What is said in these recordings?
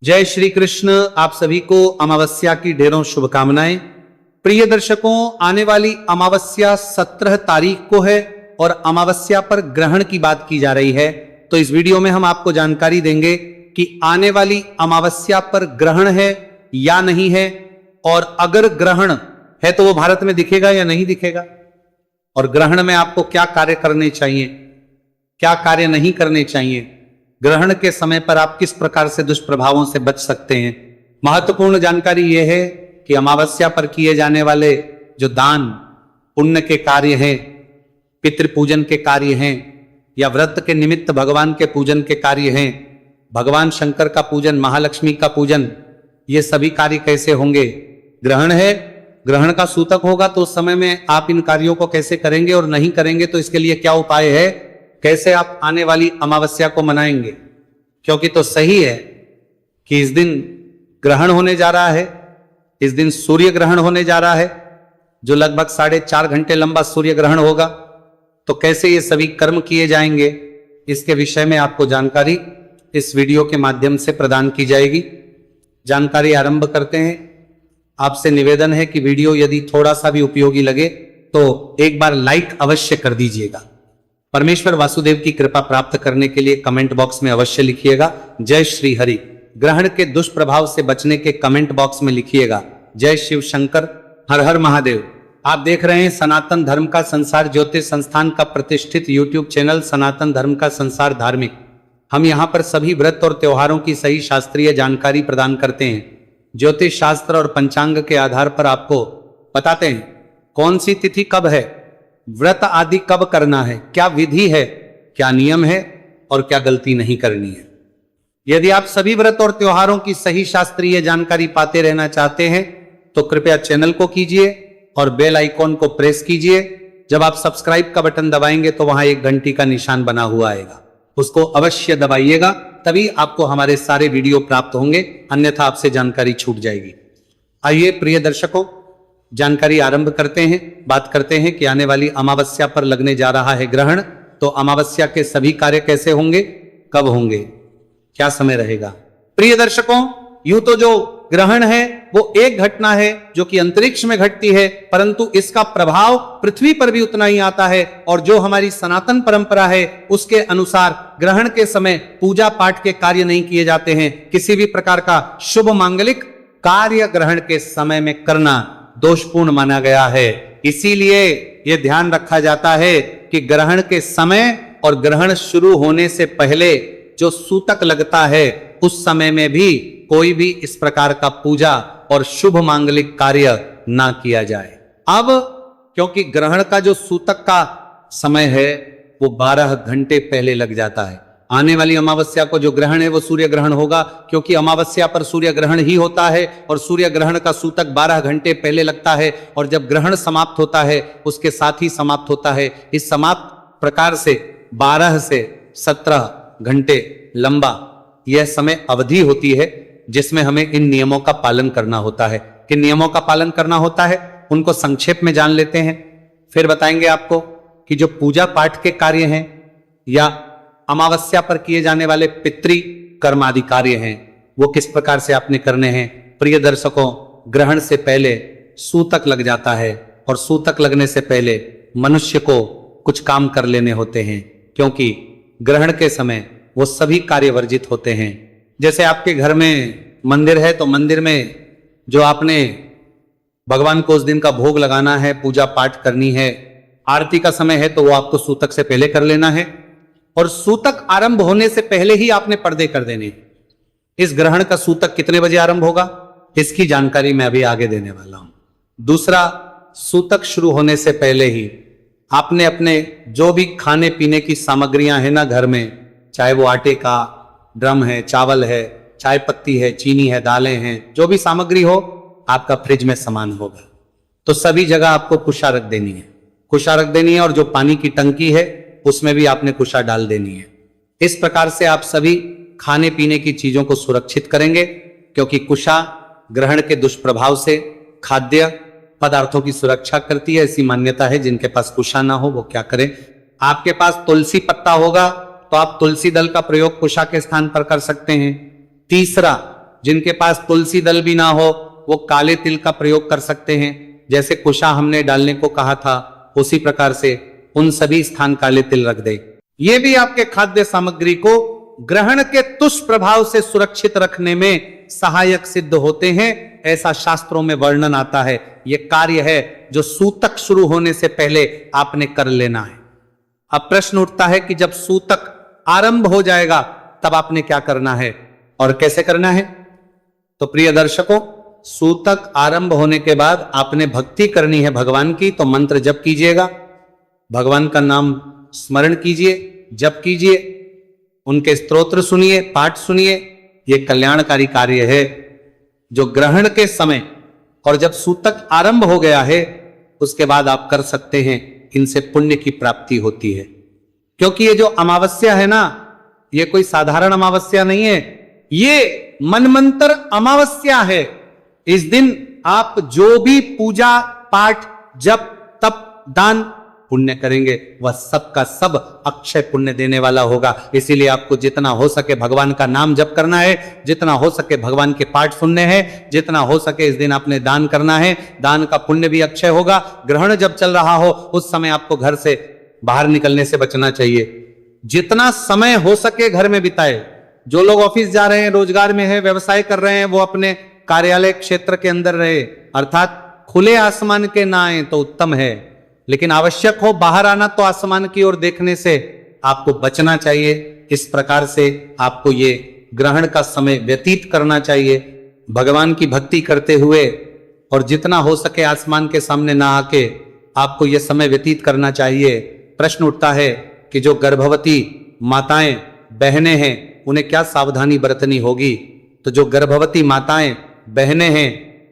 जय श्री कृष्ण। आप सभी को अमावस्या की ढेरों शुभकामनाएं। प्रिय दर्शकों, आने वाली अमावस्या 17 तारीख को है और अमावस्या पर ग्रहण की बात की जा रही है। तो इस वीडियो में हम आपको जानकारी देंगे कि आने वाली अमावस्या पर ग्रहण है या नहीं है, और अगर ग्रहण है तो वो भारत में दिखेगा या नहीं दिखेगा, और ग्रहण में आपको क्या कार्य करने चाहिए, क्या कार्य नहीं करने चाहिए, ग्रहण के समय पर आप किस प्रकार से दुष्प्रभावों से बच सकते हैं। महत्वपूर्ण जानकारी यह है कि अमावस्या पर किए जाने वाले जो दान पुण्य के कार्य हैं, पितृपूजन के कार्य हैं, या व्रत के निमित्त भगवान के पूजन के कार्य हैं, भगवान शंकर का पूजन, महालक्ष्मी का पूजन, ये सभी कार्य कैसे होंगे। ग्रहण है, ग्रहण का सूतक होगा तो उस समय में आप इन कार्यों को कैसे करेंगे, और नहीं करेंगे तो इसके लिए क्या उपाय है, कैसे आप आने वाली अमावस्या को मनाएंगे। क्योंकि तो सही है कि इस दिन ग्रहण होने जा रहा है, इस दिन सूर्य ग्रहण होने जा रहा है, जो लगभग 4.5 घंटे लंबा सूर्य ग्रहण होगा। तो कैसे ये सभी कर्म किए जाएंगे, इसके विषय में आपको जानकारी इस वीडियो के माध्यम से प्रदान की जाएगी। जानकारी आरंभ करते हैं। आपसे निवेदन है कि वीडियो यदि थोड़ा सा भी उपयोगी लगे तो एक बार लाइक अवश्य कर दीजिएगा। परमेश्वर वासुदेव की कृपा प्राप्त करने के लिए कमेंट बॉक्स में अवश्य लिखिएगा जय श्री हरि। ग्रहण के दुष्प्रभाव से बचने के कमेंट बॉक्स में लिखिएगा जय शिव शंकर, हर हर महादेव। आप देख रहे हैं सनातन धर्म का संसार ज्योतिष संस्थान का प्रतिष्ठित यूट्यूब चैनल सनातन धर्म का संसार धार्मिक। हम यहाँ पर सभी व्रत और त्योहारों की सही शास्त्रीय जानकारी प्रदान करते हैं। ज्योतिष शास्त्र और पंचांग के आधार पर आपको बताते हैं कौन सी तिथि कब है, व्रत आदि कब करना है, क्या विधि है, क्या नियम है, और क्या गलती नहीं करनी है। यदि आप सभी व्रत और त्योहारों की सही शास्त्रीय जानकारी पाते रहना चाहते हैं तो कृपया चैनल को कीजिए और बेल आइकॉन को प्रेस कीजिए। जब आप सब्सक्राइब का बटन दबाएंगे तो वहां एक घंटी का निशान बना हुआ आएगा, उसको अवश्य दबाइएगा, तभी आपको हमारे सारे वीडियो प्राप्त होंगे, अन्यथा आपसे जानकारी छूट जाएगी। आइए प्रिय दर्शकों, जानकारी आरंभ करते हैं। बात करते हैं कि आने वाली अमावस्या पर लगने जा रहा है ग्रहण, तो अमावस्या के सभी कार्य कैसे होंगे, कब होंगे, क्या समय रहेगा। प्रिय दर्शकों, यूं तो जो ग्रहण है वो एक घटना है जो कि अंतरिक्ष में घटती है, परंतु इसका प्रभाव पृथ्वी पर भी उतना ही आता है। और जो हमारी सनातन परंपरा है उसके अनुसार ग्रहण के समय पूजा पाठ के कार्य नहीं किए जाते हैं। किसी भी प्रकार का शुभ मांगलिक कार्य ग्रहण के समय में करना दोषपूर्ण माना गया है। इसीलिए यह ध्यान रखा जाता है कि ग्रहण के समय और ग्रहण शुरू होने से पहले जो सूतक लगता है उस समय में भी कोई भी इस प्रकार का पूजा और शुभ मांगलिक कार्य ना किया जाए। अब क्योंकि ग्रहण का जो सूतक का समय है वो 12 घंटे पहले लग जाता है। आने वाली अमावस्या को जो ग्रहण है वो सूर्य ग्रहण होगा, क्योंकि अमावस्या पर सूर्य ग्रहण ही होता है और सूर्य ग्रहण का सूतक 12 घंटे पहले लगता है, और जब ग्रहण समाप्त होता है उसके साथ ही समाप्त होता है। इस समाप्त प्रकार से 12 से 17 घंटे लंबा यह समय अवधि होती है जिसमें हमें इन नियमों का पालन करना होता है। किन नियमों का पालन करना होता है उनको संक्षेप में जान लेते हैं, फिर बताएंगे आपको कि जो पूजा पाठ के कार्य हैं या अमावस्या पर किए जाने वाले पितृ कर्म आदि कार्य हैं वो किस प्रकार से आपने करने हैं। प्रिय दर्शकों, ग्रहण से पहले सूतक लग जाता है, और सूतक लगने से पहले मनुष्य को कुछ काम कर लेने होते हैं, क्योंकि ग्रहण के समय वो सभी कार्य वर्जित होते हैं। जैसे आपके घर में मंदिर है तो मंदिर में जो आपने भगवान को उस दिन का भोग लगाना है, पूजा पाठ करनी है, आरती का समय है तो वो आपको सूतक से पहले कर लेना है, और सूतक आरंभ होने से पहले ही आपने पर्दे कर देने। इस ग्रहण का सूतक कितने बजे आरंभ होगा इसकी जानकारी मैं अभी आगे देने वाला हूं। दूसरा, सूतक शुरू होने से पहले ही आपने अपने जो भी खाने पीने की सामग्रियां हैं ना घर में, चाहे वो आटे का ड्रम है, चावल है, चाय पत्ती है, चीनी है, दालें हैं, जो भी सामग्री हो आपका फ्रिज में सामान होगा, तो सभी जगह आपको कुशा रख देनी है, कुशा रख देनी है, और जो पानी की टंकी है उसमें भी आपने कुशा डाल देनी है। इस प्रकार से आप सभी खाने पीने की चीजों को सुरक्षित करेंगे, क्योंकि कुशा ग्रहण के दुष्प्रभाव से खाद्य पदार्थों की सुरक्षा करती है, ऐसी मान्यता है। जिनके पास कुशा ना हो वो क्या करें। आपके पास तुलसी पत्ता होगा तो आप तुलसी दल का प्रयोग कुशा के स्थान पर कर सकते हैं। तीसरा, जिनके पास तुलसी दल भी ना हो वो काले तिल का प्रयोग कर सकते हैं, जैसे कुशा हमने डालने को कहा था उसी प्रकार से उन सभी स्थान काले तिल रख दे। ये भी आपके खाद्य सामग्री को ग्रहण के दुष्प्रभाव से सुरक्षित रखने में सहायक सिद्ध होते हैं, ऐसा शास्त्रों में वर्णन आता है। यह कार्य है जो सूतक शुरू होने से पहले आपने कर लेना है। अब प्रश्न उठता है कि जब सूतक आरंभ हो जाएगा तब आपने क्या करना है और कैसे करना है। तो प्रिय दर्शकों, सूतक आरंभ होने के बाद आपने भक्ति करनी है भगवान की, तो मंत्र जप कीजिएगा, भगवान का नाम स्मरण कीजिए, जप कीजिए, उनके स्तोत्र सुनिए, पाठ सुनिए। यह कल्याणकारी कार्य है जो ग्रहण के समय और जब सूतक आरंभ हो गया है उसके बाद आप कर सकते हैं। इनसे पुण्य की प्राप्ति होती है, क्योंकि ये जो अमावस्या है ना, ये कोई साधारण अमावस्या नहीं है, ये मनमंत्र अमावस्या है। इस दिन आप जो भी पूजा पाठ जप तप दान पुण्य करेंगे वह सब का सब अक्षय पुण्य देने वाला होगा। इसीलिए आपको जितना हो सके भगवान का नाम जप करना है, जितना हो सके भगवान के पाठ सुनने हैं, जितना हो सके इस दिन आपने दान करना है। दान का पुण्य भी अक्षय होगा। ग्रहण जब चल रहा हो उस समय आपको घर से बाहर निकलने से बचना चाहिए। जितना समय हो सके घर में बिताए। जो लोग ऑफिस जा रहे हैं, रोजगार में है, व्यवसाय कर रहे हैं, वो अपने कार्यालय क्षेत्र के अंदर रहे, अर्थात खुले आसमान के ना आए तो उत्तम है। लेकिन आवश्यक हो बाहर आना तो आसमान की ओर देखने से आपको बचना चाहिए। इस प्रकार से आपको ये ग्रहण का समय व्यतीत करना चाहिए भगवान की भक्ति करते हुए, और जितना हो सके आसमान के सामने ना आके आपको यह समय व्यतीत करना चाहिए। प्रश्न उठता है कि जो गर्भवती माताएं बहनें हैं उन्हें क्या सावधानी बरतनी होगी। तो जो गर्भवती माताएं बहनें हैं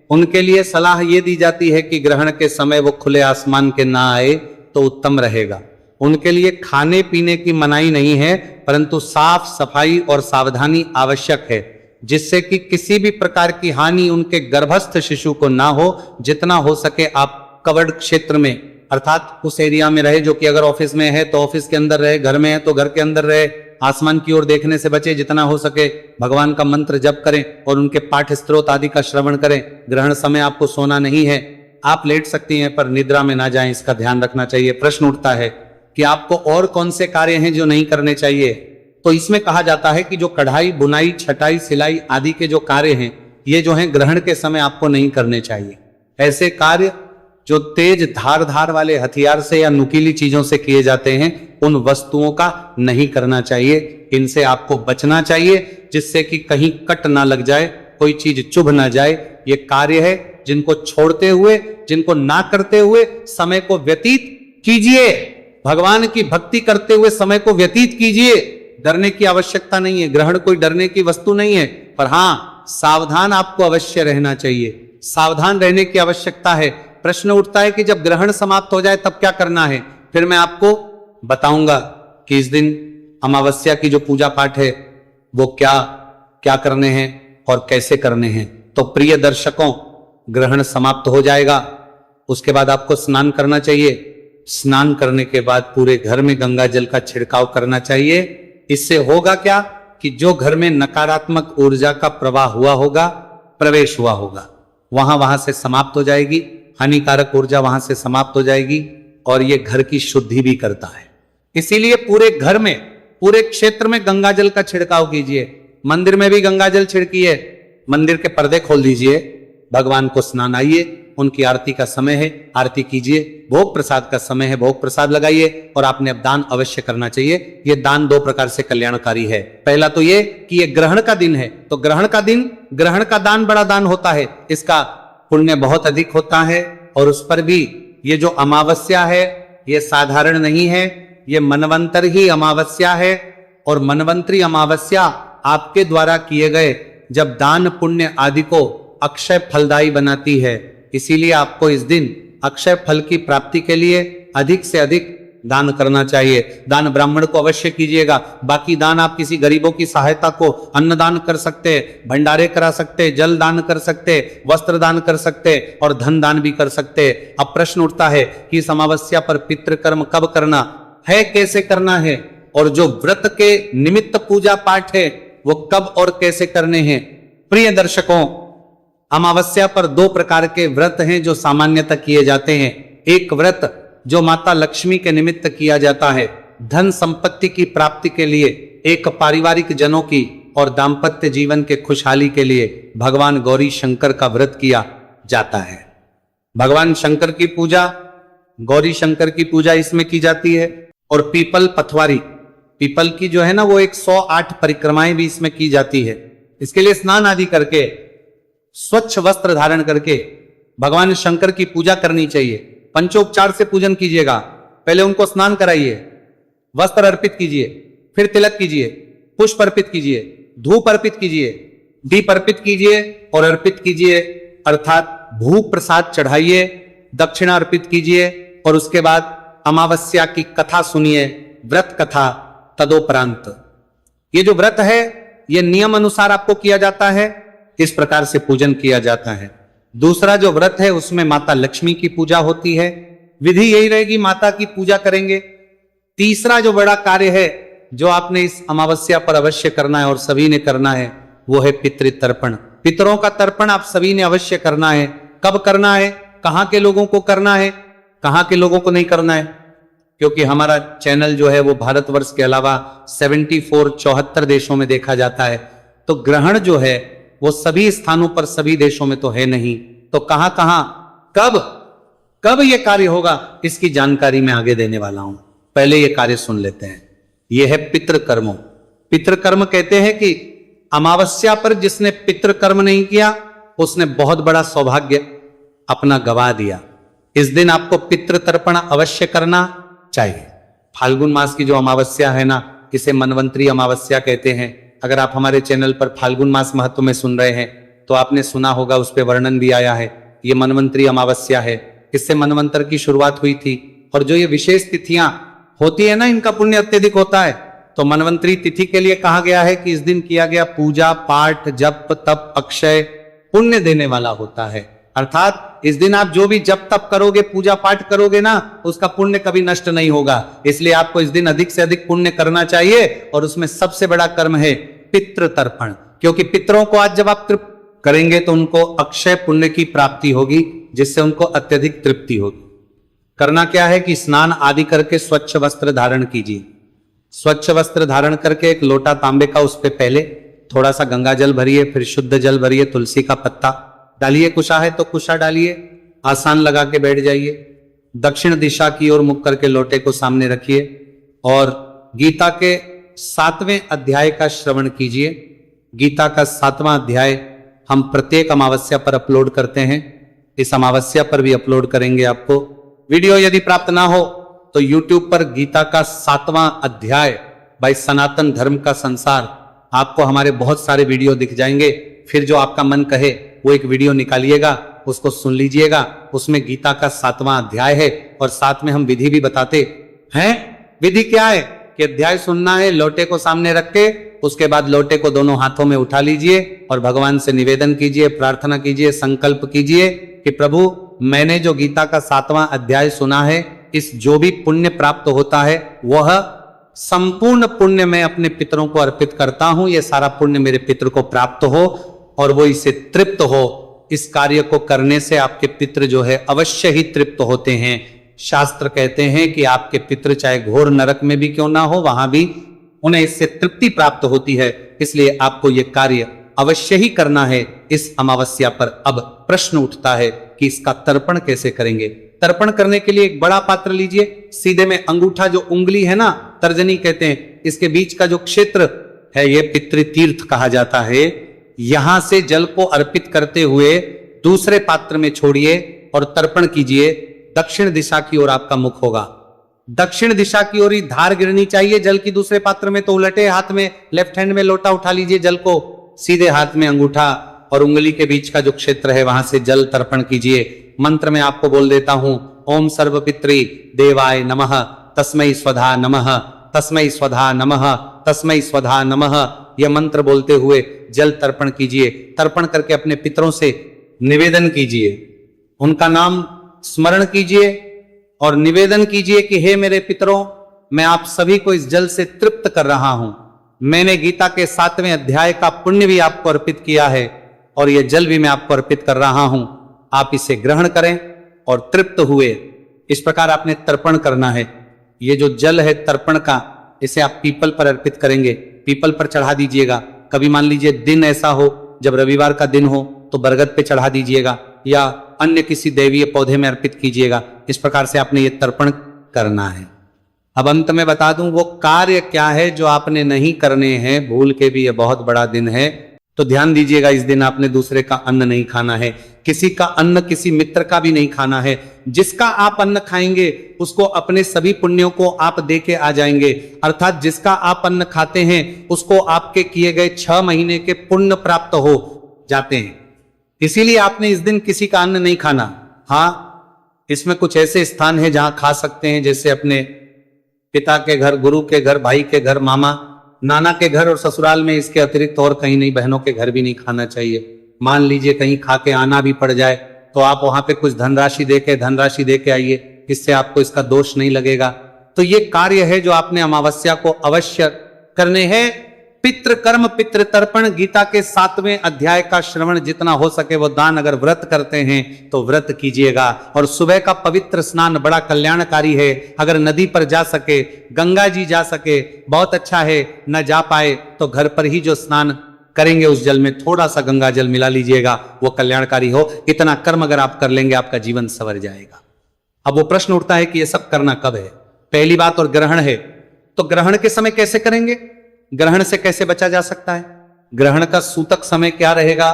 उनके लिए सलाह यह दी जाती है कि ग्रहण के समय वो खुले आसमान के ना आए तो उत्तम रहेगा। उनके लिए खाने पीने की मनाही नहीं है, परंतु साफ सफाई और सावधानी आवश्यक है, जिससे कि किसी भी प्रकार की हानि उनके गर्भस्थ शिशु को ना हो। जितना हो सके आप कवर्ड क्षेत्र में, अर्थात उस एरिया में रहे जो कि अगर ऑफिस में है तो ऑफिस के अंदर रहे, घर में है तो घर के अंदर रहे, आसमान की ओर देखने से बचे। जितना हो सके भगवान का मंत्र जप करें और उनके पाठ स्तोत्र आदि का श्रवण करें। ग्रहण समय आपको सोना नहीं है, आप लेट सकती हैं पर निद्रा में ना जाएं, इसका ध्यान रखना चाहिए। प्रश्न उठता है कि आपको और कौन से कार्य हैं जो नहीं करने चाहिए। तो इसमें कहा जाता है कि जो कढ़ाई बुनाई छटाई सिलाई आदि के जो कार्य हैं ये जो हैं ग्रहण के समय आपको नहीं करने चाहिए। ऐसे कार्य जो तेज धार वाले हथियार से या नुकीली चीजों से किए जाते हैं उन वस्तुओं का नहीं करना चाहिए। इनसे आपको बचना चाहिए, जिससे कि कहीं कट ना लग जाए, कोई चीज चुभ ना जाए। ये कार्य है जिनको छोड़ते हुए, जिनको ना करते हुए समय को व्यतीत कीजिए। भगवान की भक्ति करते हुए समय को व्यतीत कीजिए। डरने की आवश्यकता नहीं है, ग्रहण कोई डरने की वस्तु नहीं है, पर हां सावधान आपको अवश्य रहना चाहिए, सावधान रहने की आवश्यकता है। प्रश्न उठता है कि जब ग्रहण समाप्त हो जाए तब क्या करना है। फिर मैं आपको बताऊंगा कि इस दिन अमावस्या की जो पूजा पाठ है वो क्या क्या करने हैं और कैसे करने हैं। तो प्रिय दर्शकों, ग्रहण समाप्त हो जाएगा, उसके बाद आपको स्नान करना चाहिए। स्नान करने के बाद पूरे घर में गंगा जल का छिड़काव करना चाहिए। इससे होगा क्या कि जो घर में नकारात्मक ऊर्जा का प्रवाह हुआ होगा, प्रवेश हुआ होगा, वहां से समाप्त हो जाएगी। हानिकारक ऊर्जा वहां से समाप्त हो जाएगी और ये घर की शुद्धि भी करता है। इसीलिए पूरे घर में, पूरे क्षेत्र में गंगा जल का छिड़काव कीजिए। मंदिर में भी गंगा जल छिड़किए, मंदिर के पर्दे खोल दीजिए, भगवान को स्नान आइए, उनकी आरती का समय है, आरती कीजिए। भोग प्रसाद का समय है, भोग प्रसाद लगाइए। और आपने अब दान अवश्य करना चाहिए। यह दान दो प्रकार से कल्याणकारी है। पहला तो ये कि यह ग्रहण का दिन है, तो ग्रहण का दिन, ग्रहण का दान बड़ा दान होता है, इसका पुण्य बहुत अधिक होता है। और उस पर भी ये जो अमावस्या है ये साधारण नहीं है, ये मनवंतर ही अमावस्या है। और मनवंतरी अमावस्या आपके द्वारा किए गए जब दान पुण्य आदि को अक्षय फलदायी बनाती है। इसीलिए आपको इस दिन अक्षय फल की प्राप्ति के लिए अधिक से अधिक दान करना चाहिए। दान ब्राह्मण को अवश्य कीजिएगा। बाकी दान आप किसी गरीबों की सहायता को अन्नदान कर सकते, भंडारे करा सकते, जल दान कर सकते, वस्त्र दान कर सकते और धन दान भी कर सकते। अब प्रश्न उठता है कि इस अमावस्या पर पितृकर्म कब करना है, कैसे करना है, और जो व्रत के निमित्त पूजा पाठ है वो कब और कैसे करने हैं। प्रिय दर्शकों, अमावस्या पर दो प्रकार के व्रत हैं जो सामान्यतः किए जाते हैं। एक व्रत जो माता लक्ष्मी के निमित्त किया जाता है, धन संपत्ति की प्राप्ति के लिए, एक पारिवारिक जनों की और दाम्पत्य जीवन के खुशहाली के लिए भगवान गौरी शंकर का व्रत किया जाता है। भगवान शंकर की पूजा, गौरी शंकर की पूजा इसमें की जाती है। और पीपल पथवारी, पीपल की जो है ना वो 108 परिक्रमाएं भी इसमें की जाती है। इसके लिए स्नान आदि करके, स्वच्छ वस्त्र धारण करके भगवान शंकर की पूजा करनी चाहिए। पंचोपचार से पूजन कीजिएगा। पहले उनको स्नान कराइए, वस्त्र अर्पित कीजिए, फिर तिलक कीजिए, पुष्प अर्पित कीजिए, धूप अर्पित कीजिए, दीप अर्पित कीजिए और अर्पित कीजिए, अर्थात भू प्रसाद चढ़ाइए, दक्षिणा अर्पित कीजिए और उसके बाद अमावस्या की कथा सुनिए, व्रत कथा। तदोपरांत ये जो व्रत है ये नियम अनुसार आपको किया जाता है, इस प्रकार से पूजन किया जाता है। दूसरा जो व्रत है उसमें माता लक्ष्मी की पूजा होती है, विधि यही रहेगी, माता की पूजा करेंगे। तीसरा जो बड़ा कार्य है जो आपने इस अमावस्या पर अवश्य करना है और सभी ने करना है, वो है पितृतर्पण। पितरों का तर्पण आप सभी ने अवश्य करना है। कब करना है, कहां के लोगों को करना है, कहां के लोगों को नहीं करना है, क्योंकि हमारा चैनल जो है वो भारतवर्ष के अलावा 74 देशों में देखा जाता है। तो ग्रहण जो है वो सभी स्थानों पर, सभी देशों में तो है नहीं। तो कहां कहां कब कब ये कार्य होगा, इसकी जानकारी मैं आगे देने वाला हूं। पहले ये कार्य सुन लेते हैं। यह है पितृकर्मों। पितृकर्म कहते हैं कि अमावस्या पर जिसने पितृकर्म नहीं किया उसने बहुत बड़ा सौभाग्य अपना गवा दिया। इस दिन आपको पितृतर्पण अवश्य करना चाहिए। फाल्गुन मास की जो अमावस्या है ना, इसे मनवंतरी अमावस्या कहते हैं। अगर आप हमारे चैनल पर फाल्गुन मास महत्व में सुन रहे हैं तो आपने सुना होगा, उस पर वर्णन भी आया है। ये मनवंतरी अमावस्या है, इससे मनवंतर की शुरुआत हुई थी। और जो ये विशेष तिथियां होती है ना, इनका पुण्य अत्यधिक होता है। तो मनवंतरी तिथि के लिए कहा गया है कि इस दिन किया गया पूजा पाठ, जप तप अक्षय पुण्य देने वाला होता है। अर्थात इस दिन आप जो भी जप तप करोगे, पूजा पाठ करोगे ना, उसका पुण्य कभी नष्ट नहीं होगा। इसलिए आपको इस दिन अधिक से अधिक पुण्य करना चाहिए। और उसमें सबसे बड़ा कर्म है पितृतर्पण, क्योंकि पितरों को आज जब आप तृप्त करेंगे तो उनको अक्षय पुण्य की प्राप्ति होगी, जिससे उनको अत्यधिक तृप्ति होगी। करना क्या है कि स्नान आदि करके स्वच्छ वस्त्र धारण कीजिए। स्वच्छ वस्त्र धारण करके एक लोटा तांबे का, उस पे पहले थोड़ा सा गंगा जल भरिए, फिर शुद्ध जल भरिए, तुलसी का पत्ता डालिए, कुशा है तो कुशा डालिए, आसान लगा के बैठ जाइए। दक्षिण दिशा की ओर मुख करके लोटे को सामने रखिए और गीता के 7वें अध्याय का श्रवण कीजिए। गीता का 7वां अध्याय हम प्रत्येक अमावस्या पर अपलोड करते हैं। इस अमावस्या पर भी अपलोड करेंगे। आपको वीडियो यदि प्राप्त ना हो तो YouTube पर गीता का 7वां अध्याय बाय सनातन धर्म का संसार, आपको हमारे बहुत सारे वीडियो दिख जाएंगे। फिर जो आपका मन कहे वो एक वीडियो निकालिएगा, उसको सुन लीजिएगा। उसमें गीता का 7वां अध्याय है और साथ में हम विधि भी बताते हैं। विधि क्या है कि अध्याय सुनना है, लोटे को सामने रख के, उसके बाद लोटे को दोनों हाथों में उठा लीजिए और भगवान से निवेदन कीजिए, प्रार्थना कीजिए, संकल्प कीजिए कि प्रभु, मैंने जो गीता का 7वां अध्याय सुना है, इस जो भी पुण्य प्राप्त होता है वह संपूर्ण पुण्य मैं अपने पितरों को अर्पित करता हूं। यह सारा पुण्य मेरे पितर को प्राप्त हो और वो इससे तृप्त हो। इस कार्य को करने से आपके पितृ जो है अवश्य ही तृप्त होते हैं। शास्त्र कहते हैं कि आपके पितृ चाहे घोर नरक में भी क्यों ना हो, वहां भी उन्हें इससे तृप्ति प्राप्त होती है। इसलिए आपको यह कार्य अवश्य ही करना है इस अमावस्या पर। अब प्रश्न उठता है कि इसका तर्पण कैसे करेंगे। तर्पण करने के लिए एक बड़ा पात्र लीजिए। सीधे में अंगूठा, जो उंगली है ना, तर्जनी कहते हैं, इसके बीच का जो क्षेत्र है ये पितृतीर्थ कहा जाता है। यहां से जल को अर्पित करते हुए दूसरे पात्र में छोड़िए और तर्पण कीजिए। दक्षिण दिशा की ओर आपका मुख होगा। दक्षिण दिशा की ओर ही धार गिरनी चाहिए जल की। दूसरे पात्र में तो उलटे हाथ में, लेफ्ट हैंड में लोटा उठा लीजिए जल को, सीधे हाथ में अंगूठा और उंगली के बीच का जो क्षेत्र है वहां से जल तर्पण कीजिए। मंत्र में आपको बोल देता हूं, ओम सर्वपित्री देवाय नमः, तस्मै स्वधा नमः, तस्मै स्वधा नमः, तस्मै स्वधा नमः। यह मंत्र बोलते हुए जल तर्पण कीजिए। तर्पण करके अपने पितरों से निवेदन कीजिए, उनका नाम स्मरण कीजिए और निवेदन कीजिए कि हे मेरे पितरों, मैं आप सभी को इस जल से तृप्त कर रहा हूं। मैंने गीता के 7वें अध्याय का पुण्य भी आपको अर्पित किया है। और ये जल भी मैं आपको अर्पित कर रहा हूं, आप इसे ग्रहण करें और तृप्त हुए इस प्रकार आपने तर्पण करना है। ये जो जल है तर्पण का, इसे आप पीपल पर अर्पित करेंगे, पीपल पर चढ़ा दीजिएगा। कभी मान लीजिए दिन ऐसा हो, जब रविवार का दिन हो तो बरगद पे चढ़ा दीजिएगा या अन्य किसी दैवीय पौधे में अर्पित कीजिएगा। इस प्रकार से आपने ये तर्पण करना है। अब अंत में बता दूं वो कार्य क्या है जो आपने नहीं करने हैं, भूल के भी ये बहुत बड़ा दिन है तो ध्यान दीजिएगा। इस दिन आपने दूसरे का अन्न नहीं खाना है, किसी का अन्न किसी मित्र का भी नहीं खाना है। जिसका आप अन्न खाएंगे उसको अपने सभी पुण्यों को आप दे के आ जाएंगे, अर्थात जिसका आप अन्न खाते हैं उसको आपके किए गए 6 महीने के पुण्य प्राप्त हो जाते हैं। इसीलिए आपने इस दिन किसी का अन्न नहीं खाना। हाँ, इसमें कुछ ऐसे स्थान है जहां खा सकते हैं, जैसे अपने पिता के घर, गुरु के घर, भाई के घर, मामा नाना के घर और ससुराल में। इसके अतिरिक्त और कहीं नहीं, बहनों के घर भी नहीं खाना चाहिए। मान लीजिए कहीं खा के आना भी पड़ जाए तो आप वहां पे कुछ धनराशि दे के आइए, इससे आपको इसका दोष नहीं लगेगा। तो ये कार्य है जो आपने अमावस्या को अवश्य करने हैं। पितृ कर्म पितृ तर्पण, गीता के 7वें अध्याय का श्रवण जितना हो सके वो दान, अगर व्रत करते हैं तो व्रत कीजिएगा। और सुबह का पवित्र स्नान बड़ा कल्याणकारी है। अगर नदी पर जा सके, गंगा जी जा सके बहुत अच्छा है, न जा पाए तो घर पर ही जो स्नान करेंगे उस जल में थोड़ा सा गंगा जल मिला लीजिएगा, वो कल्याणकारी हो। इतना कर्म अगर आप कर लेंगे आपका जीवन संवर जाएगा। अब वो प्रश्न उठता है कि ये सब करना कब है? पहली बात, और ग्रहण है तो ग्रहण के समय कैसे करेंगे, ग्रहण से कैसे बचा जा सकता है, ग्रहण का सूतक समय क्या रहेगा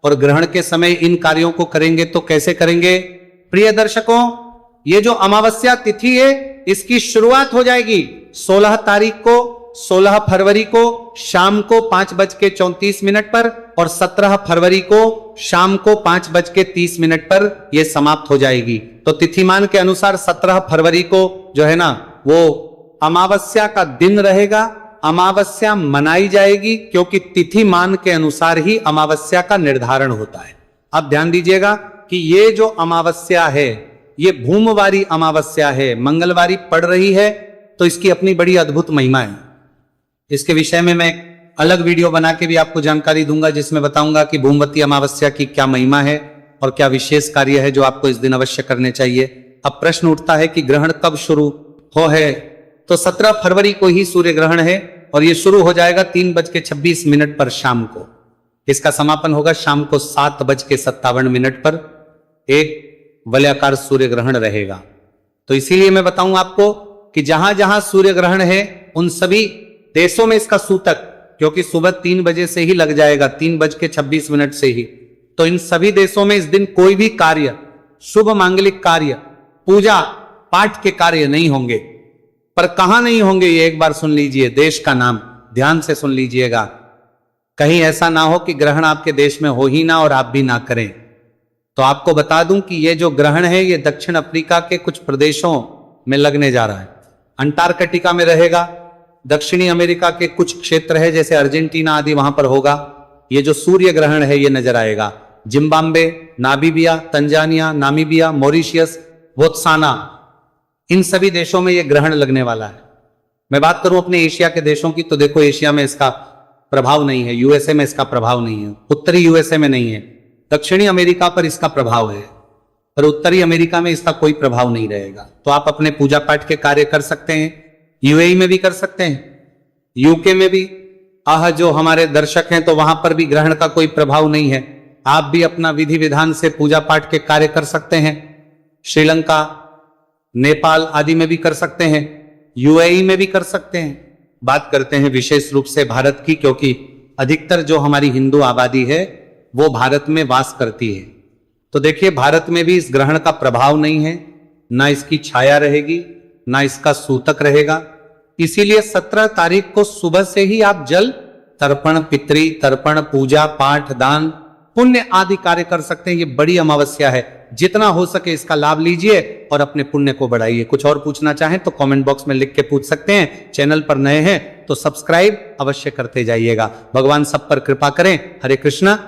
और ग्रहण के समय इन कार्यों को करेंगे तो कैसे करेंगे। प्रिय दर्शकों, ये जो अमावस्या तिथि है इसकी शुरुआत हो जाएगी 16 तारीख को, 16 फरवरी को शाम को 5:34 पर और 17 फरवरी को शाम को 5:30 पर यह समाप्त हो जाएगी। तो तिथिमान के अनुसार 17 फरवरी को जो है ना वो अमावस्या का दिन रहेगा। अमावस्या मनाई जाएगी क्योंकि तिथिमान के अनुसार ही अमावस्या का निर्धारण होता है। अब ध्यान दीजिएगा कि ये जो अमावस्या है ये भूमवारी अमावस्या है, मंगलवारी पड़ रही है, तो इसकी अपनी बड़ी अद्भुत महिमा है। इसके विषय में मैं अलग वीडियो बना के भी आपको जानकारी दूंगा, जिसमें बताऊंगा कि भूमवती अमावस्या की क्या महिमा है और क्या विशेष कार्य है जो आपको इस दिन अवश्य करने चाहिए। अब प्रश्न उठता है कि ग्रहण कब शुरू हो है, तो 17 फरवरी को ही सूर्य ग्रहण है और यह शुरू हो जाएगा 3:26 पर शाम को। इसका समापन होगा शाम को 7:57 पर। एक वलयाकार सूर्य ग्रहण रहेगा। तो इसीलिए मैं बताऊं आपको कि जहां जहां सूर्य ग्रहण है उन सभी देशों में इसका सूतक, क्योंकि सुबह 3 बजे से ही लग जाएगा, 3:26 से ही, तो इन सभी देशों में इस दिन कोई भी कार्य, शुभ मांगलिक कार्य, पूजा पाठ के कार्य नहीं होंगे। पर कहां नहीं होंगे ये एक बार सुन लीजिए, देश का नाम ध्यान से सुन लीजिएगा। कहीं ऐसा ना हो कि ग्रहण आपके देश में हो ही ना और आप भी ना करें। तो आपको बता दूं कि ये जो ग्रहण है ये दक्षिण अफ्रीका के कुछ प्रदेशों में लगने जा रहा है। अंटार्कटिका में रहेगा, दक्षिणी अमेरिका के कुछ क्षेत्र है जैसे अर्जेंटीना आदि, वहां पर होगा। ये जो सूर्य ग्रहण है ये नजर आएगा। Zimbabwe, Namibia, Tanzania, Namibia, Mauritius, Botswana, इन सभी देशों में ये ग्रहण लगने वाला है। मैं बात करूं अपने एशिया के देशों की, तो देखो एशिया में इसका प्रभाव नहीं है, यूएसए में इसका प्रभाव नहीं है, उत्तरी यूएसए में नहीं है, दक्षिणी अमेरिका पर इसका प्रभाव है, पर उत्तरी अमेरिका में इसका कोई प्रभाव नहीं रहेगा। तो आप अपने पूजा पाठ के कार्य कर सकते हैं, यूएई में भी कर सकते हैं, यूके में भी। जो हमारे दर्शक हैं तो वहां पर भी ग्रहण का कोई प्रभाव नहीं है, आप भी अपना विधि विधान से पूजा पाठ के कार्य कर सकते हैं। श्रीलंका, नेपाल आदि में भी कर सकते हैं, यूएई में भी कर सकते हैं। बात करते हैं विशेष रूप से भारत की, क्योंकि अधिकतर जो हमारी हिंदू आबादी है वो भारत में वास करती है। तो देखिए भारत में भी इस ग्रहण का प्रभाव नहीं है, ना इसकी छाया रहेगी, ना इसका सूतक रहेगा। इसीलिए 17 तारीख को सुबह से ही आप जल तर्पण, पितृ तर्पण, पूजा पाठ, दान, पुण्य आदि कार्य कर सकते हैं। ये बड़ी अमावस्या है, जितना हो सके इसका लाभ लीजिए और अपने पुण्य को बढ़ाइए। कुछ और पूछना चाहें तो कमेंट बॉक्स में लिख के पूछ सकते हैं। चैनल पर नए हैं तो सब्सक्राइब अवश्य करते जाइएगा। भगवान सब पर कृपा करें। हरे कृष्णा।